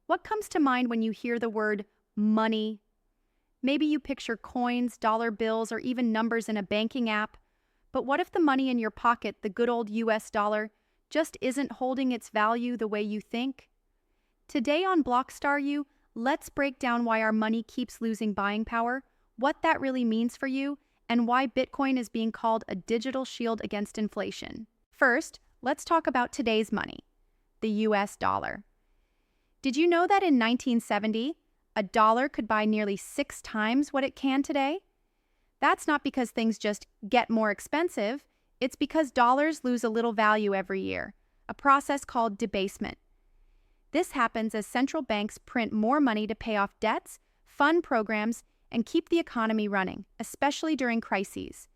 What comes to mind when you hear the word money? Maybe you picture coins, dollar bills, or even numbers in a banking app. But what if the money in your pocket, the good old US dollar, just isn't holding its value the way you think? Today on BlockStarU, let's break down why our money keeps losing buying power, what that really means for you, and why Bitcoin is being called a digital shield against inflation. First, let's talk about today's money, the US dollar. Did you know that in 1970, a dollar could buy nearly 6 times what it can today? That's not because things just get more expensive, it's because dollars lose a little value every year, a process called debasement. This happens as central banks print more money to pay off debts, fund programs, and keep the economy running, especially during crises.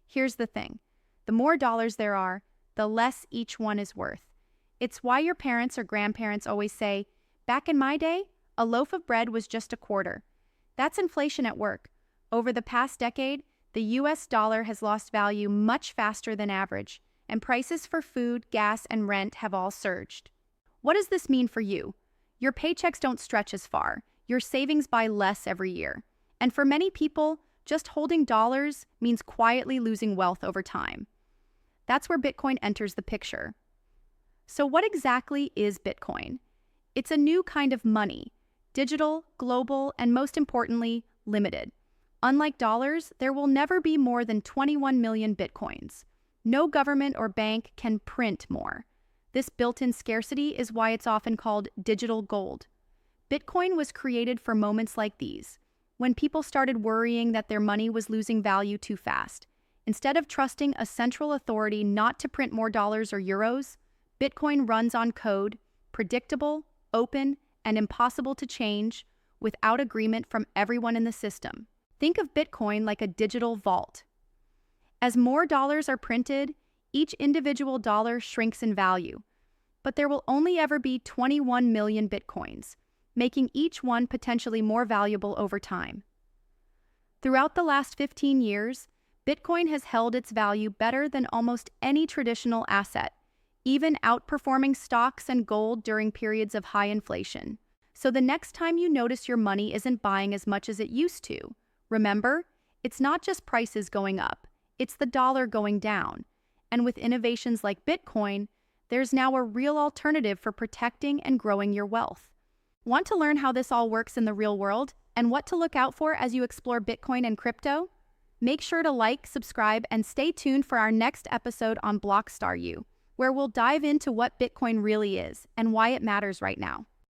Here's the thing. The more dollars there are, the less each one is worth. It's why your parents or grandparents always say, "Back in my day, a loaf of bread was just a quarter." That's inflation at work. Over the past decade, the US dollar has lost value much faster than average, and prices for food, gas, and rent have all surged. What does this mean for you? Your paychecks don't stretch as far. Your savings buy less every year. And for many people, just holding dollars means quietly losing wealth over time. That's where Bitcoin enters the picture. So what exactly is Bitcoin? It's a new kind of money, digital, global, and most importantly, limited. Unlike dollars, there will never be more than 21 million Bitcoins. No government or bank can print more. This built-in scarcity is why it's often called digital gold. Bitcoin was created for moments like these, when people started worrying that their money was losing value too fast. Instead of trusting a central authority not to print more dollars or euros, Bitcoin runs on code, predictable, open, and impossible to change without agreement from everyone in the system. Think of Bitcoin like a digital vault. As more dollars are printed, each individual dollar shrinks in value, but there will only ever be 21 million Bitcoins, making each one potentially more valuable over time. Throughout the last 15 years, Bitcoin has held its value better than almost any traditional asset, even outperforming stocks and gold during periods of high inflation. So the next time you notice your money isn't buying as much as it used to, remember, it's not just prices going up, it's the dollar going down. And with innovations like Bitcoin, there's now a real alternative for protecting and growing your wealth. Want to learn how this all works in the real world and what to look out for as you explore Bitcoin and crypto? Make sure to like, subscribe, and stay tuned for our next episode on BlockStarU, where we'll dive into what Bitcoin really is and why it matters right now.